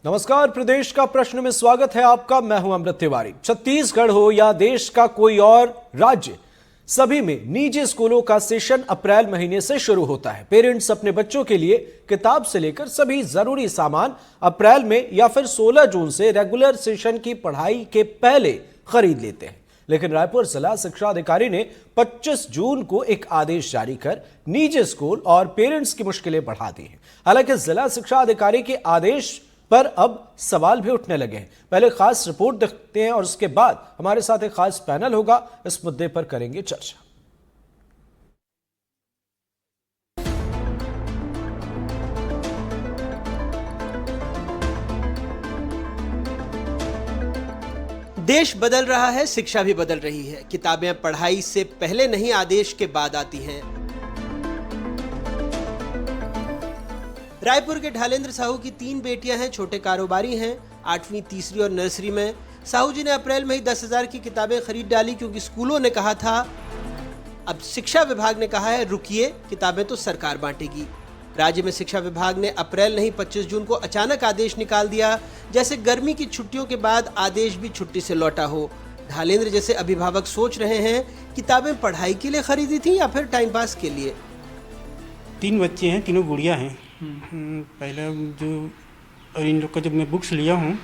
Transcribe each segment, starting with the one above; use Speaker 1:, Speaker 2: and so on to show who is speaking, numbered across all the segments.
Speaker 1: नमस्कार, प्रदेश का प्रश्न में स्वागत है आपका। मैं हूं अमृत तिवारी। छत्तीसगढ़ हो या देश का कोई और राज्य, सभी में निजी स्कूलों का सेशन अप्रैल महीने से शुरू होता है। पेरेंट्स अपने बच्चों के लिए किताब से लेकर सभी जरूरी सामान अप्रैल में या फिर 16 जून से रेगुलर सेशन की पढ़ाई के पहले खरीद लेते हैं। लेकिन रायपुर जिला शिक्षा अधिकारी ने 25 जून को एक आदेश जारी कर निजी स्कूल और पेरेंट्स की मुश्किलें बढ़ा दी हैं। हालांकि जिला शिक्षा अधिकारी के आदेश पर अब सवाल भी उठने लगे हैं। पहले खास रिपोर्ट देखते हैं और उसके बाद हमारे साथ एक खास पैनल होगा, इस मुद्दे पर करेंगे चर्चा।
Speaker 2: देश बदल रहा है, शिक्षा भी बदल रही है। किताबें पढ़ाई से पहले नहीं, आदेश के बाद आती हैं। रायपुर के ढालेंद्र साहू की 3 बेटियां हैं, छोटे कारोबारी हैं, 8वीं, तीसरी और नर्सरी में। साहू जी ने अप्रैल में ही 10,000 की किताबें खरीद डाली क्योंकि स्कूलों ने कहा था। अब शिक्षा विभाग ने कहा है रुकिए, किताबें तो सरकार बांटेगी। राज्य में शिक्षा विभाग ने अप्रैल नहीं 25 जून को अचानक आदेश निकाल दिया, जैसे गर्मी की छुट्टियों के बाद आदेश भी छुट्टी से लौटा हो। ढालेंद्र जैसे अभिभावक सोच रहे हैं, किताबें पढ़ाई के लिए खरीदी थी या फिर टाइम पास के लिए।
Speaker 3: 3 बच्चे हैं, तीनों गुड़िया हैं। पहले जो और इन लोग का जब मैं बुक्स लिया हूँ,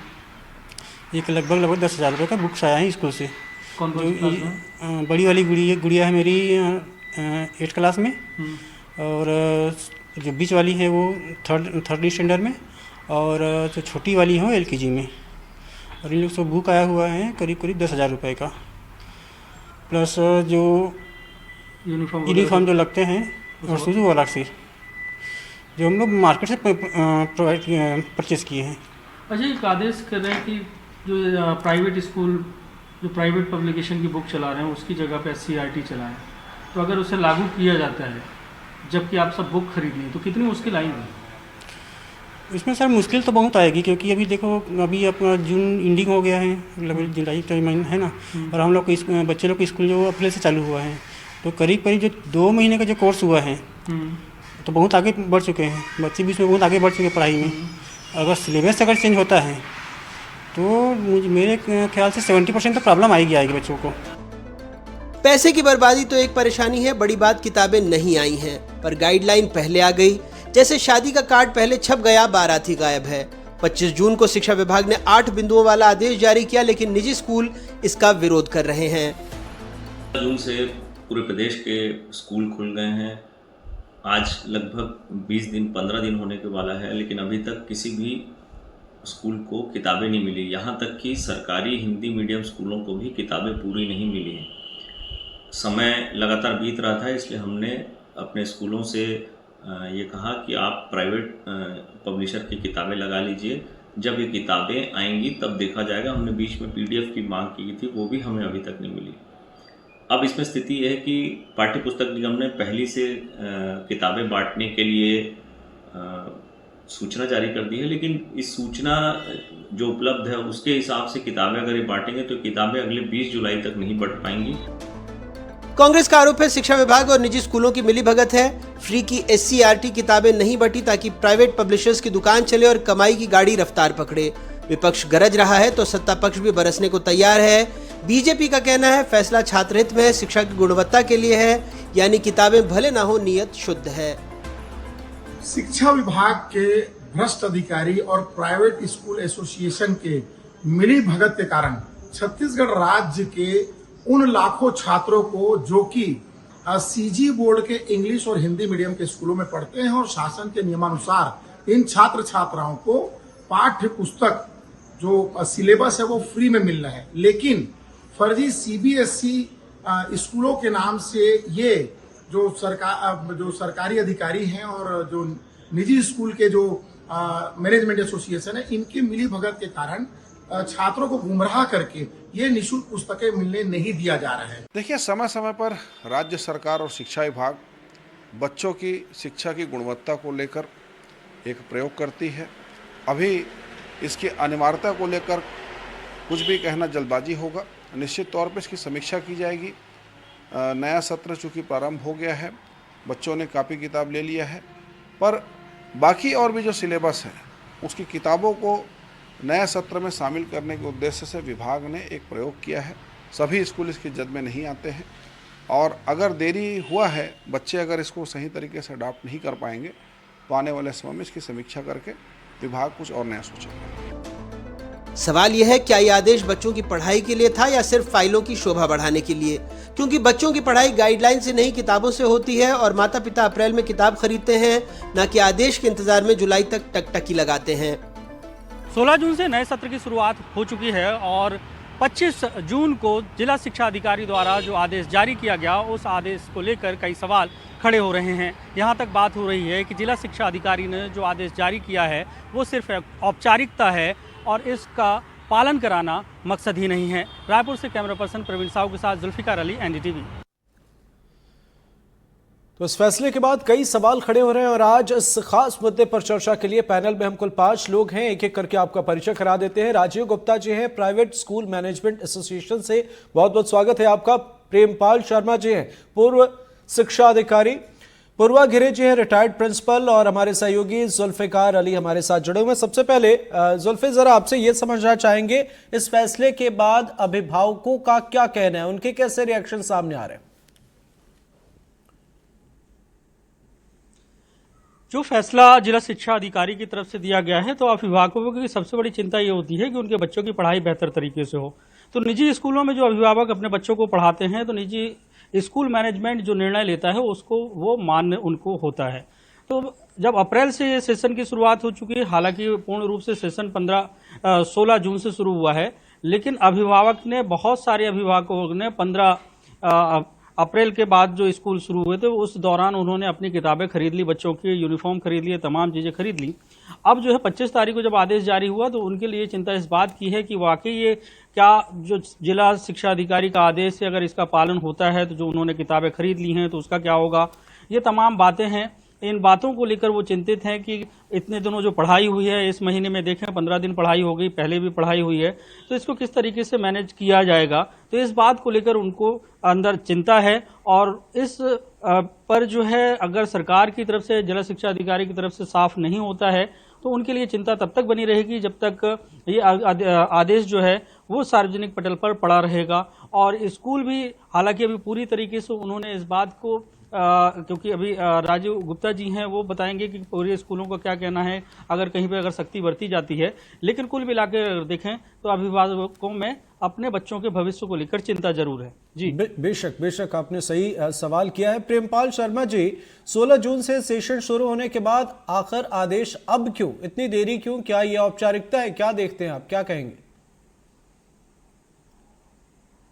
Speaker 3: एक लगभग 10,000 रुपये का बुक्स आया है स्कूल से।
Speaker 4: कौन
Speaker 3: जो बड़ी वाली गुड़िया है मेरी 8th क्लास में, और जो बीच वाली है वो थर्ड स्टैंडर्ड में, और जो छोटी वाली है वो LKG में। और इन लोग सब बुक आया हुआ है करीब 10,000 रुपये का, प्लस जो यूनिफॉर्म जो लगते हैं और शूज़ वो अलग से, जो हम लोग मार्केट से परचेज़ किए हैं।
Speaker 4: अच्छा, एक आदेश कर रहे हैं कि जो प्राइवेट स्कूल, जो प्राइवेट पब्लिकेशन की बुक चला रहे हैं उसकी जगह पे SCERT चलाएं, तो अगर उसे लागू किया जाता है जबकि आप सब बुक खरीद लें तो कितनी मुश्किल आएगी?
Speaker 3: इसमें सर मुश्किल तो बहुत आएगी, क्योंकि अभी देखो अभी अपना जून एंडिंग हो गया है, मतलब जुलाई का महीना है ना, और हम लोग को बच्चे लोग को स्कूल जो अप्रैल से चालू हुआ है, तो करीब जो 2 महीने का जो कोर्स हुआ है तो बहुत आगे बढ़ चुके हैं बच्चे भी, इसमें बहुत आगे बढ़ चुके हैं पढ़ाई में। अगर सिलेबस अगर चेंज होता है तो मेरे ख्याल से 70% तो प्रॉब्लम आएगी बच्चों को।
Speaker 2: पैसे की बर्बादी तो एक परेशानी है, बड़ी बात किताबें नहीं आई हैं, पर गाइडलाइन पहले आ गई। जैसे शादी का कार्ड पहले छप गया, बाराती गायब है। 25 जून को शिक्षा विभाग ने 8 बिंदुओं वाला आदेश जारी किया, लेकिन निजी स्कूल इसका विरोध कर रहे हैं।
Speaker 5: जून से पूरे प्रदेश के स्कूल खुल गए हैं। आज लगभग 20 दिन 15 दिन होने के वाला है, लेकिन अभी तक किसी भी स्कूल को किताबें नहीं मिली। यहाँ तक कि सरकारी हिंदी मीडियम स्कूलों को भी किताबें पूरी नहीं मिली हैं। समय लगातार बीत रहा था, इसलिए हमने अपने स्कूलों से ये कहा कि आप प्राइवेट पब्लिशर की किताबें लगा लीजिए, जब ये किताबें आएंगी तब देखा जाएगा। हमने बीच में PDF की मांग की थी, वो भी हमें अभी तक नहीं मिली। अब इसमें स्थिति यह है कि पाठ्य पुस्तक निगम ने पहली से किताबें बांटने के लिए सूचना जारी कर दी है, लेकिन इस सूचना जो उपलब्ध है उसके हिसाब से किताबें अगर ये बांटेंगे तो किताबें अगले 20 जुलाई तक नहीं बढ़ पाएंगी।
Speaker 2: कांग्रेस का आरोप है शिक्षा विभाग और निजी स्कूलों की मिलीभगत है। फ्री की SCERT किताबें नहीं बटी ताकि प्राइवेट पब्लिशर्स की दुकान चले और कमाई की गाड़ी रफ्तार पकड़े। विपक्ष गरज रहा है तो सत्ता पक्ष भी बरसने को तैयार है। बीजेपी का कहना है फैसला छात्र हित में है, शिक्षा की गुणवत्ता के लिए है, यानी किताबें भले ना हो, नियत शुद्ध है।
Speaker 6: शिक्षा विभाग के भ्रष्ट अधिकारी और प्राइवेट स्कूल एसोसिएशन के मिलीभगत के कारण छत्तीसगढ़ राज्य के उन लाखों छात्रों को जो कि CG बोर्ड के इंग्लिश और हिंदी मीडियम के स्कूलों में पढ़ते हैं और शासन के नियमानुसार इन छात्र छात्राओं को पाठ्य पुस्तक जो सिलेबस है वो फ्री में मिल रहा है, लेकिन फर्जी CBSE स्कूलों के नाम से ये जो सरकारी अधिकारी हैं और जो निजी स्कूल के जो मैनेजमेंट एसोसिएशन है, इनके मिलीभगत के कारण छात्रों को गुमराह करके ये निःशुल्क पुस्तकें मिलने नहीं दिया जा रहा है।
Speaker 7: देखिए, समय समय पर राज्य सरकार और शिक्षा विभाग बच्चों की शिक्षा की गुणवत्ता को लेकर एक प्रयोग करती है। अभी इसकी अनिवार्यता को लेकर कुछ भी कहना जल्दबाजी होगा। निश्चित तौर पर इसकी समीक्षा की जाएगी। नया सत्र चूँकि प्रारंभ हो गया है बच्चों ने कापी किताब ले लिया है, पर बाकी और भी जो सिलेबस है उसकी किताबों को नए सत्र में शामिल करने के उद्देश्य से विभाग ने एक प्रयोग किया है। सभी स्कूल इसकी जद में नहीं आते हैं और अगर देरी हुआ है, बच्चे अगर इसको सही तरीके से अडॉप्ट नहीं कर पाएंगे तो आने वाले समय में इसकी समीक्षा करके विभाग कुछ और नया सोचेगा।
Speaker 2: सवाल यह है, क्या ये आदेश बच्चों की पढ़ाई के लिए था या सिर्फ फाइलों की शोभा बढ़ाने के लिए? क्योंकि बच्चों की पढ़ाई गाइडलाइन से नहीं किताबों से होती है और माता पिता अप्रैल में किताब खरीदते हैं, न कि आदेश के इंतजार में जुलाई तक टकटकी लगाते हैं।
Speaker 4: 16 जून से नए सत्र की शुरुआत हो चुकी है और 25 जून को जिला शिक्षा अधिकारी द्वारा जो आदेश जारी किया गया, उस आदेश को लेकर कई सवाल खड़े हो रहे हैं। यहाँ तक बात हो रही है कि जिला शिक्षा अधिकारी ने जो आदेश जारी किया है वो सिर्फ औपचारिकता है और इसका पालन कराना मकसद ही नहीं है। रायपुर से कैमरा पर्सन प्रवीण साहू के साथ जुल्फिकार अली, एनडीटीवी।
Speaker 1: तो इस फैसले के बाद कई सवाल खड़े हो रहे हैं और आज इस खास मुद्दे पर चर्चा के लिए पैनल में हम कुल 5 लोग हैं। एक एक करके आपका परिचय करा देते हैं। राजीव गुप्ता जी हैं, प्राइवेट स्कूल मैनेजमेंट एसोसिएशन से, बहुत बहुत स्वागत है आपका। प्रेमपाल शर्मा जी हैं, पूर्व शिक्षा अधिकारी। पूर्वा घिरे जी हैं, रिटायर्ड प्रिंसिपल। और हमारे सहयोगी जुल्फिकार अली हमारे साथ जुड़े हुए हैं। सबसे पहले जुल्फे, जरा आपसे ये समझना चाहेंगे, इस फैसले के बाद अभिभावकों का क्या कहना है, उनके कैसे रिएक्शन सामने आ रहे हैं?
Speaker 4: जो फैसला जिला शिक्षा अधिकारी की तरफ से दिया गया है, तो अभिभावकों की सबसे बड़ी चिंता ये होती है कि उनके बच्चों की पढ़ाई बेहतर तरीके से हो। तो निजी स्कूलों में जो अभिभावक अपने बच्चों को पढ़ाते हैं, तो निजी स्कूल मैनेजमेंट जो निर्णय लेता है उसको वो मान्य उनको होता है। तो जब अप्रैल से ये सेशन की शुरुआत हो चुकी है, हालांकि पूर्ण रूप से सेशन 16 जून से शुरू हुआ है, लेकिन बहुत सारे अभिभावकों ने 15 अप्रैल के बाद जो स्कूल शुरू हुए थे उस दौरान उन्होंने अपनी किताबें खरीद ली, बच्चों की यूनिफॉर्म खरीद ली, तमाम चीज़ें खरीद ली। अब जो है 25 तारीख को जब आदेश जारी हुआ तो उनके लिए चिंता इस बात की है कि वाकई ये क्या जो जिला शिक्षा अधिकारी का आदेश है, अगर इसका पालन होता है तो जो उन्होंने किताबें खरीद ली हैं तो उसका क्या होगा। ये तमाम बातें हैं। इन बातों को लेकर वो चिंतित हैं कि इतने दिनों जो पढ़ाई हुई है, इस महीने में देखें 15 दिन पढ़ाई हो गई, पहले भी पढ़ाई हुई है, तो इसको किस तरीके से मैनेज किया जाएगा। तो इस बात को लेकर उनको अंदर चिंता है। और इस पर जो है अगर सरकार की तरफ से, जिला शिक्षा अधिकारी की तरफ से साफ नहीं होता है तो उनके लिए चिंता तब तक बनी रहेगी जब तक ये आदेश जो है वो सार्वजनिक पटल पर पड़ा रहेगा। और स्कूल भी हालांकि अभी पूरी तरीके से उन्होंने इस बात को क्योंकि अभी राजीव गुप्ता जी हैं, वो बताएंगे कि पूरे स्कूलों का क्या कहना है अगर कहीं पे अगर सख्ती बरती जाती है। लेकिन कुल मिला के अगर देखें तो अभिभावकों में अपने बच्चों के भविष्य को लेकर चिंता जरूर है जी।
Speaker 1: बेशक आपने सही सवाल किया है। प्रेमपाल शर्मा जी, 16 जून से सेशन शुरू होने के बाद आखिर आदेश अब क्यों, इतनी देरी क्यों? क्या ये औपचारिकता है? क्या देखते हैं आप, क्या कहेंगे?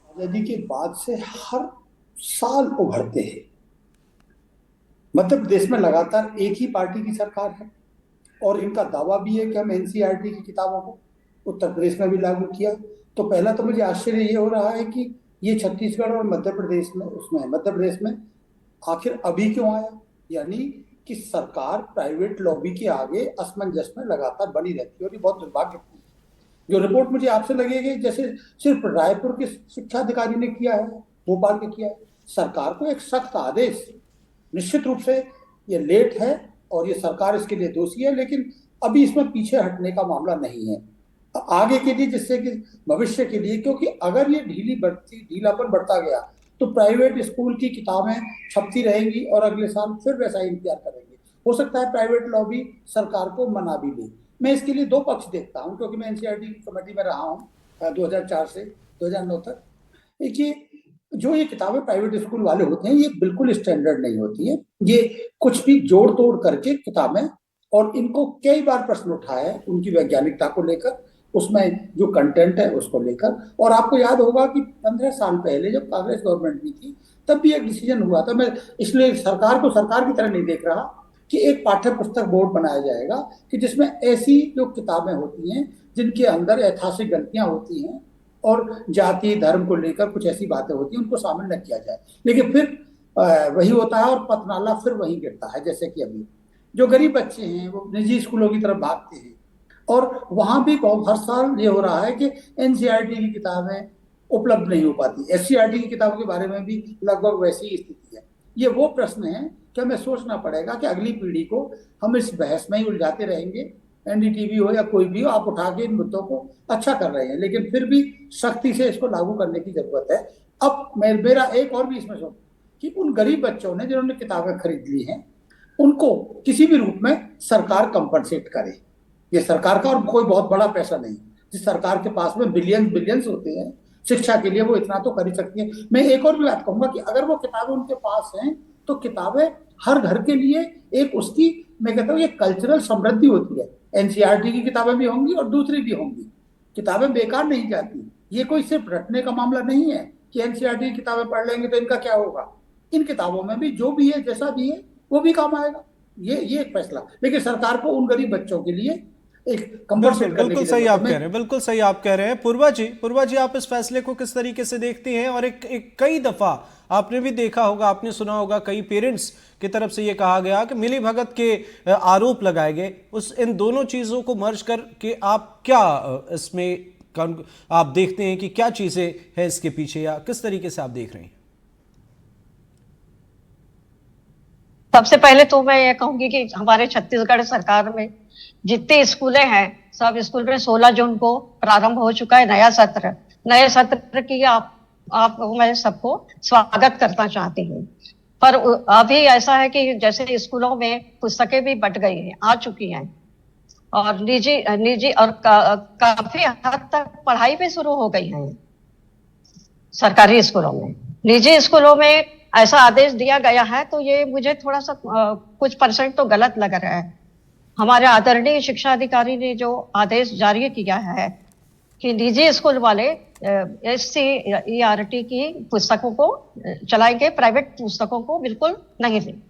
Speaker 8: आजादी के बाद से हर साल उभरते हैं। मध्य प्रदेश में लगातार एक ही पार्टी की सरकार है और इनका दावा भी है कि हम एनसीईआरटी की किताबों को उत्तर प्रदेश में भी लागू किया। तो पहला तो मुझे आश्चर्य ये हो रहा है कि ये छत्तीसगढ़ और मध्य प्रदेश में आखिर अभी क्यों आया। यानी कि सरकार प्राइवेट लॉबी के आगे असमंजस में लगातार बनी रहती है और ये बहुत दुर्भाग्यपूर्ण है। जो रिपोर्ट मुझे आपसे लगेगी जैसे सिर्फ रायपुर के शिक्षा अधिकारी ने किया है, भोपाल के किया है। सरकार को एक सख्त आदेश, निश्चित रूप से ये लेट है और ये सरकार इसके लिए दोषी है, लेकिन अभी इसमें पीछे हटने का मामला नहीं है आगे के लिए, जिससे कि भविष्य के लिए, क्योंकि अगर ये ढीलापन बढ़ता गया तो प्राइवेट स्कूल की किताबें छपती रहेंगी और अगले साल फिर वैसा ही इंतजार करेंगे। हो सकता है प्राइवेट लॉबी सरकार को मना भी ले। मैं इसके लिए दो पक्ष देखता हूँ, क्योंकि मैं एनसीईआरटी की कमेटी में रहा हूँ 2004 से 2009 तक। देखिए, जो ये किताबें प्राइवेट स्कूल वाले होते हैं ये बिल्कुल स्टैंडर्ड नहीं होती है। ये कुछ भी जोड़ तोड़ करके किताबें, और इनको कई बार प्रश्न उठाया है उनकी वैज्ञानिकता को लेकर, उसमें जो कंटेंट है उसको लेकर। और आपको याद होगा कि 15 साल पहले जब कांग्रेस गवर्नमेंट भी थी तब भी एक डिसीजन हुआ था। मैं इसलिए सरकार को सरकार की तरह नहीं देख रहा कि एक पाठ्य पुस्तक बोर्ड बनाया जाएगा कि जिसमें ऐसी जो किताबें होती हैं जिनके अंदर ऐतिहासिक गलतियां होती हैं और जाति धर्म को लेकर कुछ ऐसी बातें होती हैं उनको शामिल न किया जाए। लेकिन फिर वही होता है और पतनाला फिर वही गिरता है। जैसे कि अभी जो गरीब बच्चे हैं वो निजी स्कूलों की तरफ भागते हैं और वहां भी हर साल ये हो रहा है कि एनसीईआरटी की किताबें उपलब्ध नहीं हो पाती। एससीईआरटी की किताबों के बारे में भी लगभग वैसी ही स्थिति है। ये वो प्रश्न है कि हमें सोचना पड़ेगा कि अगली पीढ़ी को हम इस बहस में ही उलझाते रहेंगे। एनडीटीवी हो या कोई भी हो, आप उठा के इन मुद्दों को अच्छा कर रहे हैं, लेकिन फिर भी सख्ती से इसको लागू करने की जरूरत है। अब मेरा एक और भी इसमें सोच कि उन गरीब बच्चों ने जिन्होंने किताबें खरीद ली हैं, उनको किसी भी रूप में सरकार कंपनसेट करे। ये सरकार का और कोई बहुत बड़ा पैसा नहीं, जिस सरकार के पास में बिलियंस होते हैं शिक्षा के लिए, वो इतना तो कर ही सकती है। मैं एक और भी बात कहूंगा कि अगर वो किताबें उनके पास हैं तो किताबें हर घर के लिए एक उसकी, मैं कहता हूँ, ये कल्चरल समृद्धि होती है। एनसीईआरटी की किताबें भी होंगी और दूसरी भी होंगी, किताबें बेकार नहीं जाती। ये कोई सिर्फ रटने का मामला नहीं है कि एनसीईआरटी की किताबें पढ़ लेंगे तो इनका क्या होगा। इन किताबों में भी जो भी है, जैसा भी है, वो भी काम आएगा। ये एक फैसला, लेकिन सरकार को उन गरीब बच्चों के लिए एक कंपनसेट करने
Speaker 1: बिल्कुल
Speaker 8: की
Speaker 1: सही
Speaker 8: जरूरत
Speaker 1: आप
Speaker 8: है।
Speaker 1: कह रहे हैं, बिल्कुल सही आप कह रहे हैं। पूर्वा जी आप इस फैसले को किस तरीके से देखते हैं? और एक कई दफा आपने भी देखा होगा, आपने सुना होगा, कई पेरेंट्स की तरफ से ये कहा गया कि मिली भगत के आरोप लगाए गए। इन दोनों चीजों को मर्ज करके आप क्या इसमें आप देखते हैं कि क्या चीजें हैं इसके पीछे, या किस तरीके से आप देख रहे हैं?
Speaker 9: सबसे पहले तो मैं ये कहूंगी कि हमारे छत्तीसगढ़ सरकार में जितने स्कूलें हैं, सब स्कूल में 16 जून को प्रारंभ हो चुका है नया सत्र। नए सत्र की आप मैं सबको स्वागत करना चाहती हूँ। पर अभी ऐसा है कि जैसे स्कूलों में पुस्तकें भी बंट गई हैं, आ चुकी हैं, और निजी और काफी हद तक पढ़ाई भी शुरू हो गई है सरकारी स्कूलों में। निजी स्कूलों में ऐसा आदेश दिया गया है, तो ये मुझे थोड़ा सा कुछ % तो गलत लग रहा है। हमारे आदरणीय शिक्षा अधिकारी ने जो आदेश जारी किया है कि निजी स्कूल वाले SCERT की पुस्तकों को चलाएंगे, प्राइवेट पुस्तकों को बिल्कुल नहीं लें।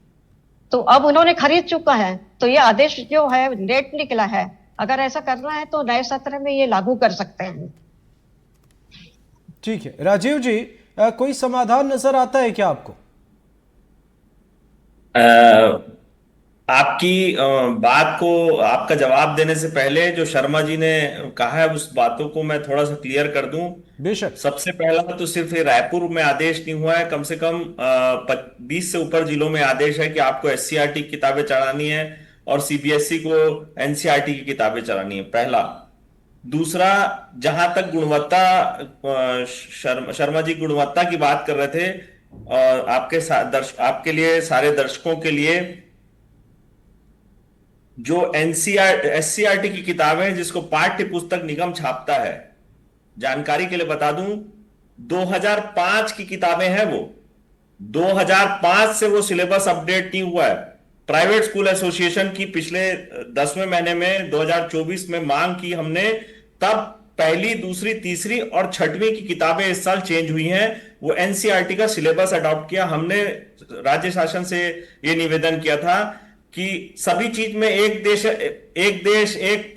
Speaker 9: तो अब उन्होंने खरीद चुका है, तो ये आदेश जो है लेट निकला है। अगर ऐसा करना है तो नए सत्र में ये लागू कर सकते हैं।
Speaker 1: ठीक है राजीव जी, कोई समाधान नजर आता है क्या आपको?
Speaker 5: आपकी बात को, आपका जवाब देने से पहले जो शर्मा जी ने कहा है उस बातों को मैं थोड़ा सा क्लियर कर दूं।
Speaker 1: बेशक।
Speaker 5: सबसे पहला तो सिर्फ ये रायपुर में आदेश नहीं हुआ है, कम से कम 20 से ऊपर जिलों में आदेश है कि आपको SCERT की किताबें चढ़ानी है और CBSE को NCERT की किताबें चढ़ानी है, पहला। दूसरा, जहां तक गुणवत्ता, शर्मा जी गुणवत्ता की बात कर रहे थे, और आपके लिए, सारे दर्शकों के लिए, जो SCERT की किताबें जिसको पाठ्य पुस्तक निगम छापता है, जानकारी के लिए बता दूं, 2005 की किताबें हैं वो। 2005 से वो सिलेबस अपडेट नहीं हुआ है। प्राइवेट स्कूल एसोसिएशन की पिछले 10वें महीने में 2024 में मांग की हमने, तब पहली, दूसरी, तीसरी और छठवीं की किताबें इस साल चेंज हुई हैं। वो NCERT का सिलेबस अडॉप्ट किया। हमने राज्य शासन से ये निवेदन किया था कि सभी चीज में एक देश एक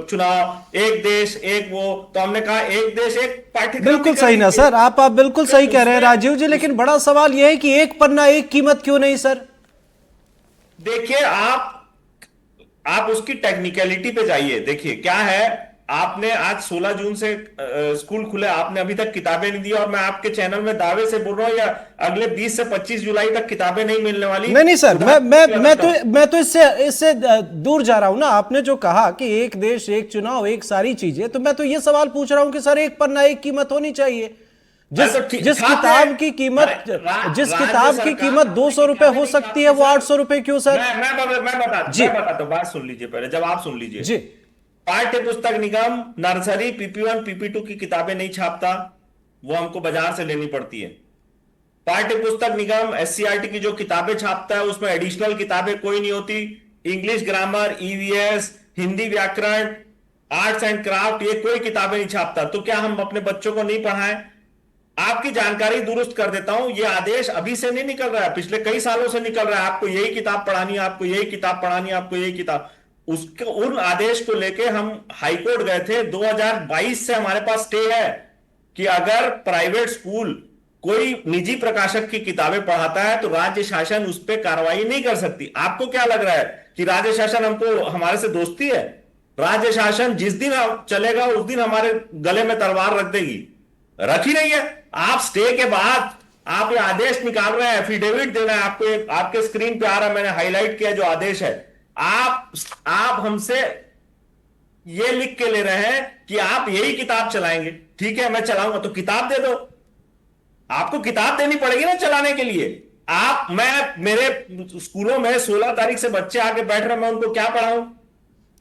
Speaker 5: चुनाव, एक देश एक वो, तो हमने कहा एक देश एक पाठ्यक्रम।
Speaker 1: बिल्कुल सही ना सर, आप बिल्कुल सही कह रहे हैं राजीव जी, लेकिन बड़ा सवाल यह है कि एक पन्ना एक कीमत क्यों नहीं सर?
Speaker 5: देखिए, आप उसकी टेक्निकलिटी पे जाइए। देखिए क्या है, आपने आज 16 जून से स्कूल खुले, आपने अभी तक किताबें नहीं दी, और मैं आपके चैनल में दावे से बोल रहा हूं, या अगले 20 से 25 जुलाई तक किताबें नहीं मिलने वाली।
Speaker 1: नहीं सर, मैं तो इससे दूर जा रहा हूं ना। आपने जो कहा कि एक देश एक चुनाव एक सारी चीजें, तो मैं तो ये सवाल पूछ रहा हूं कि सर एक पन्ना एक कीमत होनी चाहिए। जिस किताब की कीमत 200 रुपए हो सकती है, वो 800 रुपए क्यों सर?
Speaker 5: मैं बताता हूं, बात सुन लीजिए पहले, जवाब सुन लीजिए जी। पाठ्य पुस्तक निगम नर्सरी PP1 PP2 की किताबें नहीं छापता, वो हमको बाजार से लेनी पड़ती है। पाठ्य पुस्तक निगम SCERT की जो किताबें छापता है उसमें एडिशनल किताबें कोई नहीं होती। इंग्लिश ग्रामर, EVS, हिंदी व्याकरण, आर्ट्स एंड क्राफ्ट, ये कोई किताबें नहीं छापता। तो क्या हम अपने बच्चों को नहीं पढ़ाएं? आपकी जानकारी दुरुस्त कर देता हूं, ये आदेश अभी से नहीं निकल रहा है, पिछले कई सालों से निकल रहा है। आपको यही किताब पढ़ानी है, आपको यही किताब पढ़ानी है, आपको यही किताब। उन आदेश को लेके हम हाईकोर्ट गए थे। 2022 से हमारे पास स्टे है कि अगर प्राइवेट स्कूल कोई निजी प्रकाशक की किताबें पढ़ाता है तो राज्य शासन उस पर कार्रवाई नहीं कर सकती। आपको क्या लग रहा है कि राज्य शासन हमारे से दोस्ती है? राज्य शासन जिस दिन चलेगा उस दिन हमारे गले में तलवार रख देगी। रख ही नहीं है। आप स्टे के बाद
Speaker 10: आप ये आदेश निकाल रहे हैं, एफिडेविट देना है आपको, आपके स्क्रीन पे आ रहा है, मैंने हाईलाइट किया जो आदेश है। आप हमसे ये लिख के ले रहे हैं कि आप यही किताब चलाएंगे। ठीक है, मैं चलाऊंगा, तो किताब दे दो। आपको किताब देनी पड़ेगी ना चलाने के लिए। मेरे स्कूलों में 16 तारीख से बच्चे आके बैठ रहे हैं, मैं उनको क्या पढ़ाऊं?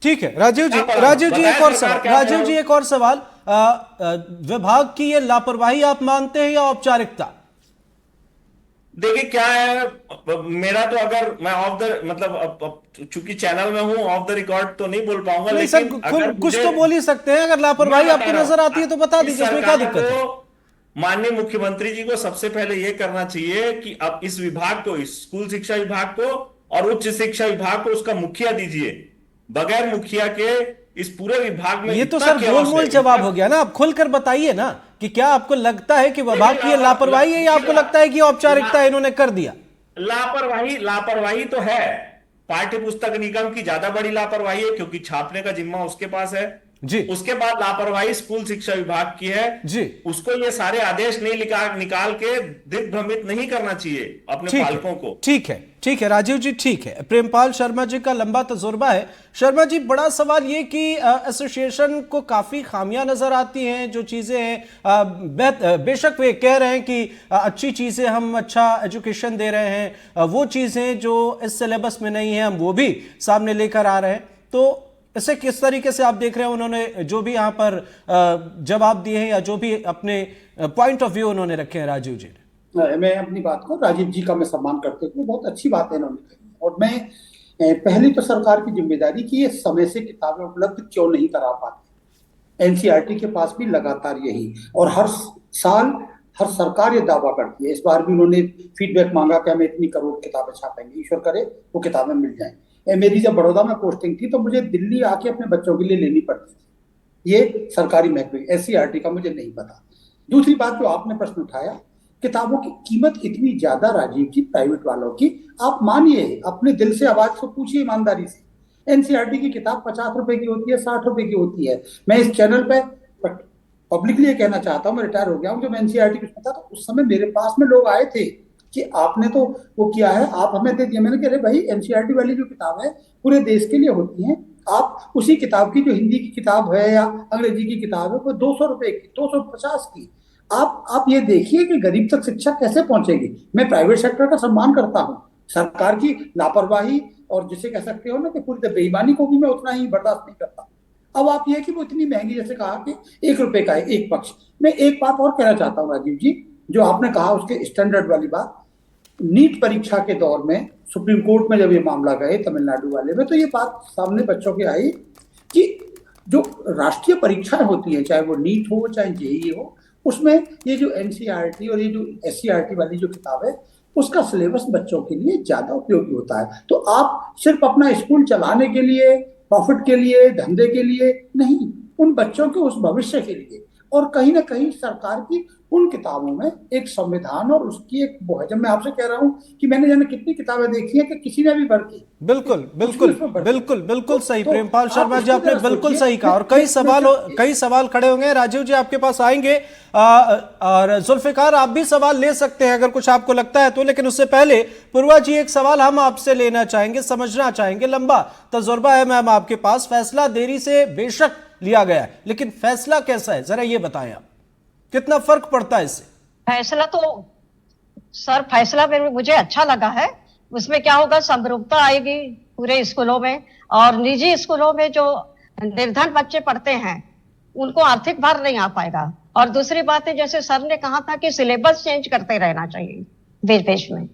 Speaker 1: ठीक है राजीव जी, एक और सवाल, विभाग की ये लापरवाही आप मानते हैं या औपचारिकता?
Speaker 10: देखिए क्या है, मेरा तो अगर मैं ऑफ द मतलब चूंकि चैनल में हूं, ऑफ द रिकॉर्ड तो नहीं बोल पाऊंगा, लेकिन अगर
Speaker 1: कुछ तो बोल ही सकते हैं। अगर लापरवाही आपको नजर आती है तो बता दीजिए, इसमें क्या दिक्कत है?
Speaker 10: माननीय मुख्यमंत्री जी को सबसे पहले यह करना चाहिए कि अब इस विभाग को, इस स्कूल शिक्षा विभाग को और उच्च शिक्षा विभाग को उसका मुखिया दीजिए। बगैर मुखिया के इस पूरे विभाग में
Speaker 1: ये तो सर गोलमोल जवाब हो गया ना। आप खुलकर बताइए ना कि क्या आपको लगता है कि विभाग की लापरवाही है या आपको लगता है कि औपचारिकता इन्होंने कर दिया?
Speaker 10: लापरवाही तो है। पाठ्य पुस्तक निगम की ज्यादा बड़ी लापरवाही है, क्योंकि छापने का जिम्मा उसके पास है
Speaker 1: जी।
Speaker 10: उसके बाद लापरवाही स्कूल शिक्षा विभाग की है
Speaker 1: जी।
Speaker 10: उसको ये सारे आदेश नहीं निकाल के दिग्भ्रमित नहीं करना चाहिए अपने पालकों को।
Speaker 1: ठीक है राजीव जी, ठीक है। प्रेमपाल शर्मा जी का लंबा तजुर्बा है। शर्मा जी, बड़ा सवाल ये कि एसोसिएशन को काफी खामियां नजर आती हैं, जो चीजें हैं बेशक वे कह रहे हैं कि अच्छी चीजें, हम अच्छा एजुकेशन दे रहे हैं, वो चीजें जो इस सिलेबस में नहीं है हम वो भी सामने लेकर आ रहे हैं। तो इसे किस तरीके से आप देख रहे हैं? उन्होंने जो भी यहाँ पर जवाब दिए हैं या जो भी अपने पॉइंट ऑफ व्यू उन्होंने रखे हैं राजीव जी ने।
Speaker 8: मैं अपनी बात को, राजीव जी का मैं सम्मान करते हुए, बहुत अच्छी बात है इन्होंने कही। और मैं पहली तो सरकार की जिम्मेदारी की ये समय से किताबें उपलब्ध क्यों नहीं करा पाते। एनसीईआरटी के पास भी लगातार यही, और हर साल हर सरकार ये दावा करती है। इस बार भी उन्होंने फीडबैक मांगा कि हम इतनी करोड़ किताबें छापेंगे, ईश्वर करे वो किताबें मिल जाएं। मेरी जब बड़ौदा में पोस्टिंग थी तो मुझे दिल्ली आके अपने बच्चों के लिए लेनी पड़ती थी। ये सरकारी महकमे, एससीईआरटी का मुझे नहीं पता। दूसरी बात जो आपने प्रश्न उठाया, किताबों की कीमत इतनी ज्यादा राजीव जी प्राइवेट वालों की, आप मानिए, अपने दिल से आवाज को पूछिए ईमानदारी से। एनसीईआरटी की किताब 50 रुपए की होती है, 60 रुपए की होती है। मैं इस चैनल पे पब्लिकली कहना चाहता हूँ, मैं रिटायर हो गया हूँ, जब एनसीईआरटी कुछ पता तो उस समय मेरे पास में लोग आए थे कि आपने तो वो किया है, आप हमें दे दिया। मैंने कहा, अरे भाई, एनसीईआरटी वाली जो किताब है पूरे देश के लिए होती है, आप उसी किताब की, जो हिंदी की किताब है या अंग्रेजी की किताब है, वो 200 रुपए की, 250 की, आप ये देखिए कि गरीब तक शिक्षा कैसे पहुंचेगी। मैं प्राइवेट सेक्टर का सम्मान करता हूँ, सरकार की लापरवाही और जिसे कह सकते हो ना कि पूरी बेईमानी को भी मैं उतना ही बर्दाश्त नहीं करता। अब आप ये कि वो इतनी महंगी, जैसे कहा कि 1 रुपए का है एक पक्ष। मैं एक बात और कहना चाहता हूँ राजीव जी, जो आपने कहा उसके स्टैंडर्ड वाली बात। नीट परीक्षा के दौर में सुप्रीम कोर्ट में जब ये मामला गए तमिलनाडु वाले में, तो ये बात सामने बच्चों के आई कि जो राष्ट्रीय परीक्षाएं होती है, चाहे वो नीट हो चाहे जेईई हो, उसमें ये जो एनसीईआरटी और ये जो एससीईआरटी वाली जो किताब है, उसका सिलेबस बच्चों के लिए ज्यादा उपयोगी होता है। तो आप सिर्फ अपना स्कूल चलाने के लिए, प्रॉफिट के लिए, धंधे के लिए नहीं, उन बच्चों के उस भविष्य के लिए, और कहीं ना कहीं सरकार की उन किताबों में एक संविधान और उसकी एक वो है। जब मैं आपसे कह रहा हूं कि मैंने जाने कितनी किताबें देखी है कि किसी ने भी बढ़ की।
Speaker 1: बिल्कुल सही प्रेमपाल शर्मा जी, आपने बिल्कुल सही कहा। और कई सवाल खड़े होंगे, राजीव जी आपके पास आएंगे, और जुल्फिकार आप भी सवाल ले सकते हैं अगर कुछ आपको लगता है तो। लेकिन उससे पहले पूर्वा जी, एक सवाल हम आपसे लेना चाहेंगे, समझना चाहेंगे। लंबा तजुर्बा है मैम आपके पास, फैसला देरी से बेशक लिया गया है, लेकिन फैसला कैसा है जरा ये बताएं आप, कितना फर्क पड़ता है इससे?
Speaker 9: फैसला तो सर, फैसला मुझे अच्छा लगा है। उसमें क्या होगा, समरूपता आएगी पूरे स्कूलों में, और निजी स्कूलों में जो निर्धन बच्चे पढ़ते हैं उनको आर्थिक भार नहीं आ पाएगा। और दूसरी बात है, जैसे सर ने कहा था कि सिलेबस चेंज करते रहना चाहिए बीच बीच में।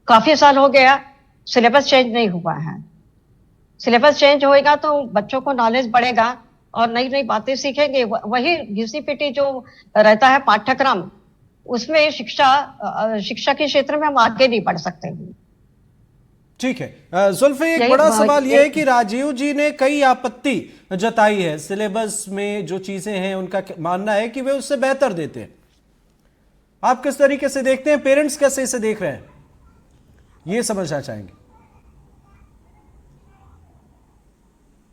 Speaker 9: काफी साल हो गया सिलेबस चेंज नहीं हुआ है। सिलेबस चेंज होएगा तो बच्चों को नॉलेज बढ़ेगा और नई नई बातें सीखेंगे। वही घिसी-पिटी जो रहता है पाठ्यक्रम, उसमें शिक्षा के क्षेत्र में हम आगे नहीं बढ़ सकते हैं।
Speaker 1: ठीक है जुल्फी, एक बड़ा सवाल यह है कि राजीव जी ने कई आपत्ति जताई है सिलेबस में, जो चीजें हैं उनका मानना है कि वे उससे बेहतर देते हैं। आप किस तरीके से देखते हैं, पेरेंट्स कैसे इसे देख रहे हैं, ये समझना चाहेंगे।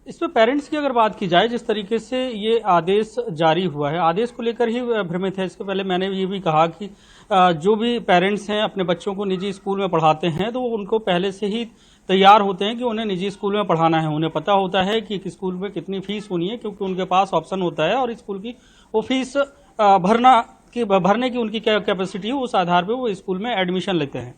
Speaker 2: इस
Speaker 4: इसमें पेरेंट्स की अगर बात की जाए, जिस तरीके से ये आदेश जारी हुआ है, आदेश को लेकर ही भ्रमित है। इसके पहले मैंने ये भी कहा कि जो भी पेरेंट्स हैं अपने बच्चों को निजी स्कूल में पढ़ाते हैं, तो उनको पहले से ही तैयार होते हैं कि उन्हें निजी स्कूल में पढ़ाना है। उन्हें पता होता है कि स्कूल में कितनी फीस होनी है, क्योंकि उनके पास ऑप्शन होता है और स्कूल की वो फीस भरने की उनकी क्या कैपेसिटी है, उस आधार पर वो स्कूल में एडमिशन लेते हैं।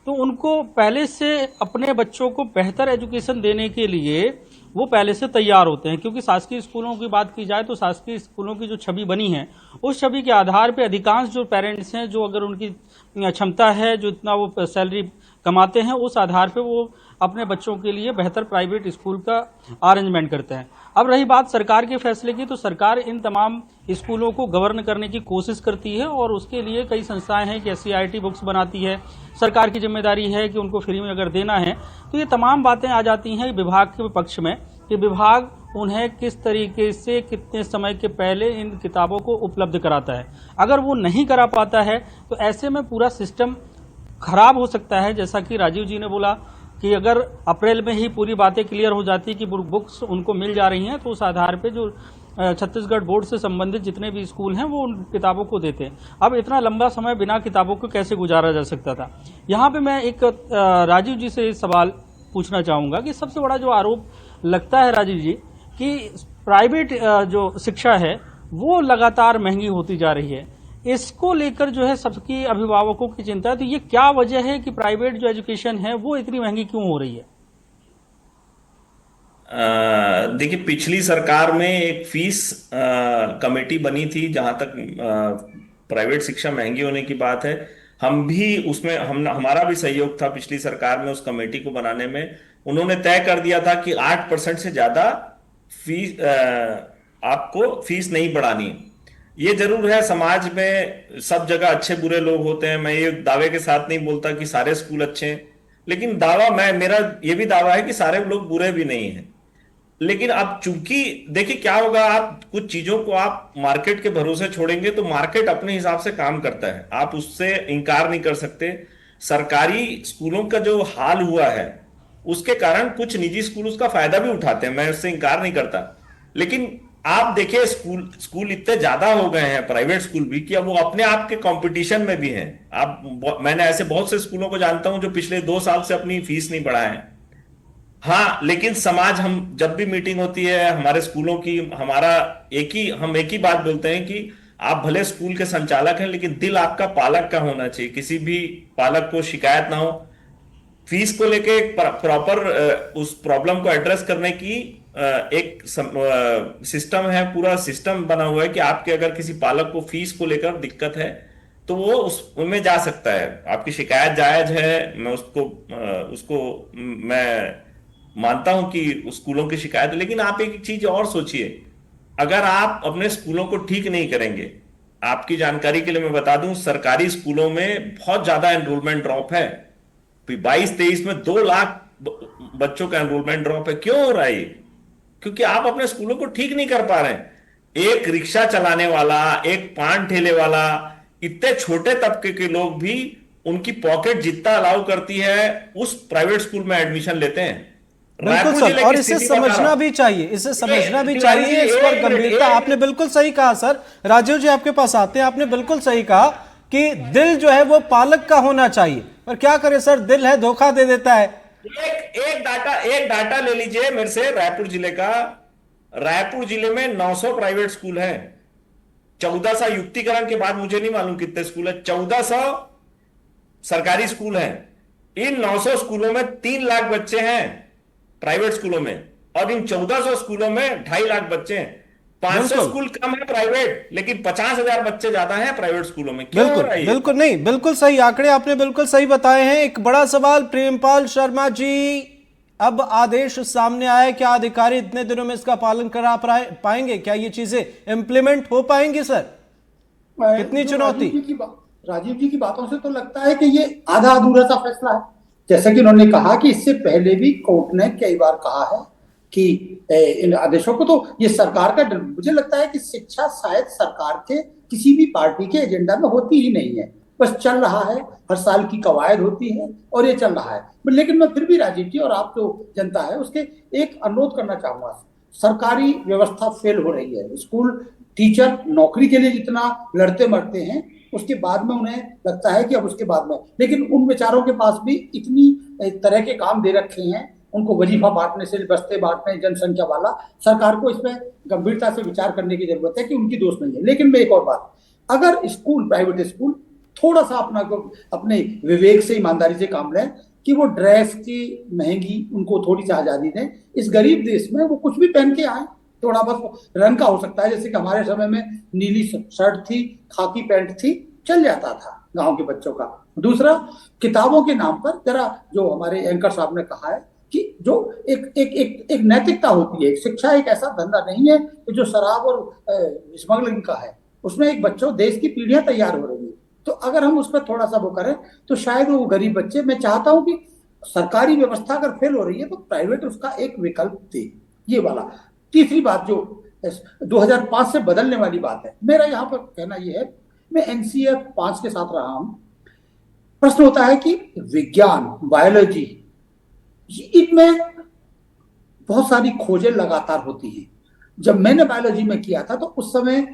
Speaker 4: तो उनको पहले से अपने बच्चों को बेहतर एजुकेशन देने के लिए वो पहले से तैयार होते हैं, क्योंकि शासकीय स्कूलों की बात की जाए तो शासकीय स्कूलों की जो छवि बनी है, उस छवि के आधार पे अधिकांश जो पेरेंट्स हैं, जो अगर उनकी क्षमता है, जो इतना वो सैलरी कमाते हैं, उस आधार पे वो अपने बच्चों के लिए बेहतर प्राइवेट स्कूल का अरेंजमेंट करते हैं। अब रही बात सरकार के फैसले की, तो सरकार इन तमाम स्कूलों को गवर्न करने की कोशिश करती है और उसके लिए कई संस्थाएं हैं कि SCERT बुक्स बनाती है। सरकार की जिम्मेदारी है कि उनको फ्री में अगर देना है, तो ये तमाम बातें आ जाती हैं विभाग के पक्ष में कि विभाग उन्हें किस तरीके से कितने समय के पहले इन किताबों को उपलब्ध कराता है। अगर वो नहीं करा पाता है तो ऐसे में पूरा सिस्टम खराब हो सकता है। जैसा कि राजीव जी ने बोला कि अगर अप्रैल में ही पूरी बातें क्लियर हो जाती कि बुक्स उनको मिल जा रही हैं, तो उस आधार पे जो छत्तीसगढ़ बोर्ड से संबंधित जितने भी स्कूल हैं वो उन किताबों को देते हैं। अब इतना लंबा समय बिना किताबों को कैसे गुजारा जा सकता था। यहाँ पे मैं एक राजीव जी से सवाल पूछना चाहूँगा कि सबसे बड़ा जो आरोप लगता है राजीव जी कि प्राइवेट जो शिक्षा है वो लगातार महंगी होती जा रही है, इसको लेकर जो है सबकी अभिभावकों की चिंता है। तो ये क्या वजह है कि प्राइवेट जो एजुकेशन है वो इतनी महंगी क्यों हो रही है?
Speaker 10: देखिए, पिछली सरकार में एक फीस कमेटी बनी थी। जहां तक प्राइवेट शिक्षा महंगी होने की बात है, हम भी उसमें हमारा भी सहयोग था पिछली सरकार में उस कमेटी को बनाने में। उन्होंने तय कर दिया था कि 8% से ज्यादा फीस आपको फीस नहीं बढ़ानी। ये जरूर है, समाज में सब जगह अच्छे बुरे लोग होते हैं। मैं ये दावे के साथ नहीं बोलता कि सारे स्कूल अच्छे हैं, लेकिन मेरा ये भी दावा है कि सारे लोग बुरे भी नहीं हैं। लेकिन अब चूंकि देखिए क्या होगा, आप कुछ चीजों को आप मार्केट के भरोसे छोड़ेंगे तो मार्केट अपने हिसाब से काम करता है, आप उससे इनकार नहीं कर सकते। सरकारी स्कूलों का जो हाल हुआ है उसके कारण कुछ निजी स्कूल उसका फायदा भी उठाते हैं, मैं उससे इनकार नहीं करता। लेकिन आप देखिए, स्कूल इतने ज्यादा हो गए हैं प्राइवेट स्कूल भी कि अब वो अपने आप के कंपटीशन में भी हैं। मैंने ऐसे बहुत से स्कूलों को जानता हूं जो पिछले 2 साल से अपनी फीस नहीं बढ़ाए हैं। हाँ, लेकिन समाज, हम जब भी मीटिंग होती है हमारे स्कूलों की, हम एक ही बात बोलते हैं कि आप भले स्कूल के संचालक हैं, लेकिन दिल आपका पालक का होना चाहिए। किसी भी पालक को शिकायत ना हो। फीस को लेके प्रॉपर उस प्रॉब्लम को एड्रेस करने की एक सिस्टम है, पूरा सिस्टम बना हुआ है कि आपके अगर किसी पालक को फीस को लेकर दिक्कत है तो वो उसमें जा सकता है। आपकी शिकायत जायज है, मैं उसको मैं मानता हूं कि स्कूलों की शिकायत। लेकिन आप एक चीज और सोचिए, अगर आप अपने स्कूलों को ठीक नहीं करेंगे, आपकी जानकारी के लिए मैं बता दूं, सरकारी स्कूलों में बहुत ज्यादा एनरोलमेंट ड्रॉप है। 22-23 में 2 लाख बच्चों का एनरोलमेंट ड्रॉप है। क्यों हो रहा है? क्योंकि आप अपने स्कूलों को ठीक नहीं कर पा रहे हैं। एक रिक्शा चलाने वाला, एक पान ठेले वाला, इतने छोटे तबके के लोग भी उनकी पॉकेट जितना अलाउ करती है उस प्राइवेट स्कूल में एडमिशन लेते हैं।
Speaker 1: बिल्कुल सर, और इसे समझना भी चाहिए, इस पर गंभीरता। आपने बिल्कुल सही कहा सर। राजीव जी आपके पास आते हैं। आपने बिल्कुल सही कहा कि दिल जो है वो पालक का होना चाहिए, पर क्या करें सर, दिल है धोखा दे देता है।
Speaker 10: एक डाटा ले लीजिए मेरे से, रायपुर जिले का। रायपुर जिले में 900 प्राइवेट स्कूल हैं। 1400 युक्तिकरण के बाद मुझे नहीं मालूम कितने स्कूल है, 1400 सरकारी स्कूल हैं। इन 900 स्कूलों में 3 लाख बच्चे हैं प्राइवेट स्कूलों में, और इन 1400 स्कूलों में 2.5 लाख बच्चे हैं। 500 स्कूल कम है प्राइवेट, लेकिन 50,000 बच्चे ज्यादा हैं प्राइवेट स्कूलों में। क्यों हो रहा है?
Speaker 1: बिल्कुल नहीं, बिल्कुल सही आंकड़े आपने बिल्कुल सही बताए हैं। एक बड़ा सवाल प्रेमपाल शर्मा जी, अब आदेश सामने आया, क्या अधिकारी इतने दिनों में इसका पालन करा पाएंगे? क्या ये चीजें इंप्लीमेंट हो पाएंगी सर? कितनी चुनौती?
Speaker 8: राजीव जी की बातों से तो लगता है कि ये आधा अधूरा सा फैसला है। जैसा कि उन्होंने कहा कि इससे पहले भी कोर्ट ने कई बार कहा है कि इन आदेशों को, तो ये सरकार का, मुझे लगता है कि शिक्षा शायद सरकार के किसी भी पार्टी के एजेंडा में होती ही नहीं है, बस चल रहा है, हर साल की कवायद होती है और ये चल रहा है। लेकिन मैं फिर भी राजीव जी और आप जो जनता है उसके एक अनुरोध करना चाहूंगा। सरकारी व्यवस्था फेल हो रही है। स्कूल टीचर नौकरी के लिए जितना लड़ते मरते हैं, उसके बाद में उन्हें लगता है कि अब उसके बाद में, लेकिन उन बेचारों के पास भी इतनी तरह के काम दे रखे हैं, उनको वजीफा बांटने से बस्ते बांटने, जनसंख्या वाला, सरकार को इसमें गंभीरता से विचार करने की जरूरत है कि उनकी दोष नहीं है। लेकिन मैं एक और बात, अगर स्कूल, प्राइवेट स्कूल थोड़ा सा अपने विवेक से, ईमानदारी से काम लें कि वो ड्रेस की महंगी, उनको थोड़ी सी आजादी दें। इस गरीब देश में वो कुछ भी पहन के आए, थोड़ा बस रंग का हो सकता है, जैसे कि हमारे समय में नीली शर्ट थी, खाकी पैंट थी, चल जाता था गांव के बच्चों का। दूसरा, किताबों के नाम पर जरा, जो हमारे एंकर साहब ने कहा है कि जो एक नैतिकता होती है, शिक्षा एक ऐसा धंधा नहीं है कि जो शराब और स्मगलिंग का है, उसमें एक बच्चों, देश की पीढ़ियां तैयार हो रही है। तो अगर हम उस पर थोड़ा सा वो करें तो शायद वो गरीब बच्चे, मैं चाहता हूं कि सरकारी व्यवस्था अगर फेल हो रही है तो प्राइवेट उसका एक विकल्प दे, ये वाला। तीसरी बात जो 2005 से बदलने वाली बात है, मेरा यहाँ पर कहना यह है, मैं NCF 5 के साथ रहा हूं। प्रश्न होता है कि विज्ञान, बायोलॉजी, इनमें बहुत सारी खोजें लगातार होती हैं। जब मैंने बायोलॉजी में किया था तो उस समय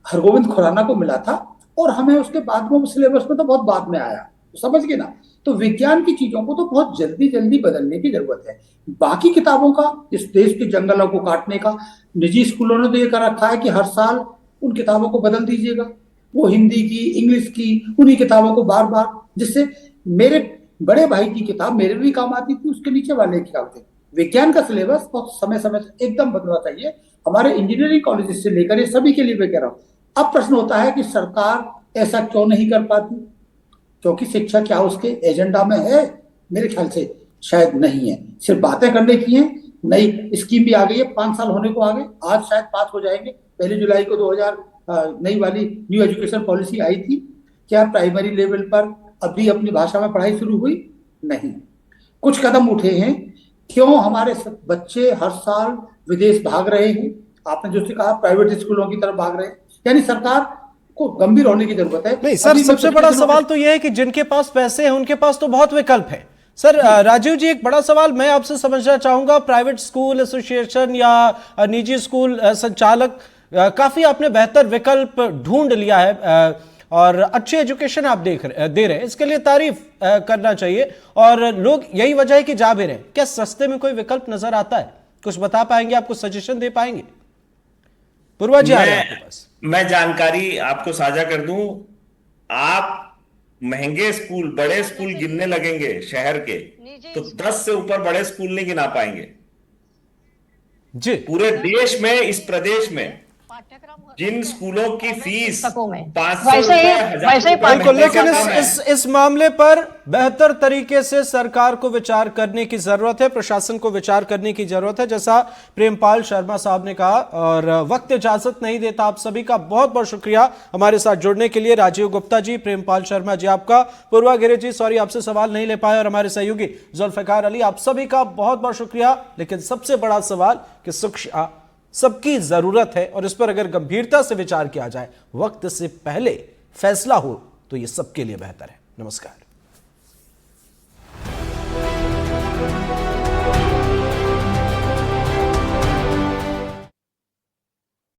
Speaker 8: हरगोविंद खुराना को मिला था, और हमें उसके बाद में सिलेबस में तो बहुत बाद में आया, समझ गए ना। तो विज्ञान की चीजों को तो बहुत जल्दी जल्दी बदलने की जरूरत है। बाकी किताबों का, इस देश के जंगलों को काटने का, निजी स्कूलों ने तो ये कर रखा है कि हर साल उन किताबों को बदल दीजिएगा, वो हिंदी की, इंग्लिश की, उन्हीं किताबों को बार बार, जिससे मेरे बड़े भाई की किताब मेरे भी काम आती थी, उसके नीचे वाले की काम थे। विज्ञान का सिलेबस बहुत समय समय से एकदम बदलना चाहिए, हमारे इंजीनियरिंग कॉलेज से लेकर ये सभी के लिए मैं कह रहा हूँ। अब प्रश्न होता है कि सरकार ऐसा क्यों नहीं कर पाती? क्योंकि शिक्षा क्या उसके एजेंडा में है? मेरे ख्याल से शायद नहीं है, सिर्फ बातें करने की हैं। नई स्कीम भी आ गई है, 5 साल होने को आ गए, आज शायद 5 हो जाएंगे। 1 जुलाई को 2000 नई वाली न्यू एजुकेशन पॉलिसी आई थी। क्या प्राइमरी लेवल पर अभी अपनी भाषा में पढ़ाई शुरू हुई? नहीं। कुछ कदम उठे हैं, क्यों हमारे बच्चे हर साल विदेश भाग रहे हैं? आपने जो कहा प्राइवेट स्कूलों की तरफ भाग रहे हैं, यानी सरकार को गंभीर होने की जरूरत है।
Speaker 1: नहीं सर, सबसे बड़ा सवाल तो यह है कि जिनके पास पैसे हैं उनके पास तो बहुत विकल्प है। सर राजीव जी, एक बड़ा सवाल मैं आपसे समझना चाहूंगा, प्राइवेट स्कूल एसोसिएशन या निजी स्कूल संचालक, काफी आपने बेहतर विकल्प ढूंढ लिया है और अच्छी एजुकेशन आप दे रहे हैं, इसके लिए तारीफ करना चाहिए। और लोग यही वजह है कि जा भी रहे हैं। क्या सस्ते में कोई विकल्प नजर आता है? कुछ बता पाएंगे, आपको सजेशन दे पाएंगे? पूर्वा जी आ रहे हैं आपके पास।
Speaker 10: मैं जानकारी आपको साझा कर दूं, आप महंगे स्कूल, बड़े स्कूल गिनने लगेंगे शहर के, तो 10 से ऊपर बड़े स्कूल नहीं गिना पाएंगे
Speaker 1: जी।
Speaker 10: पूरे देश में, इस प्रदेश में जिन स्कूलों की फीस 500 रुपए,
Speaker 1: लेकिन इस मामले पर बेहतर तरीके से सरकार को विचार करने की जरूरत है, प्रशासन को विचार करने की जरूरत है, जैसा प्रेमपाल शर्मा साहब ने कहा। और वक्त इजाजत नहीं देता। आप सभी का बहुत बहुत शुक्रिया हमारे साथ जुड़ने के लिए। राजीव गुप्ता जी, प्रेमपाल शर्मा जी आपका, पूर्वा गिरे जी सॉरी आपसे सवाल नहीं ले पाए, और हमारे सहयोगी जुल्फिकार अली, आप सभी का बहुत बहुत शुक्रिया। लेकिन सबसे बड़ा सवाल कि शिक्षा सबकी जरूरत है, और इस पर अगर गंभीरता से विचार किया जाए, वक्त से पहले फैसला हो, तो यह सबके लिए बेहतर है। नमस्कार।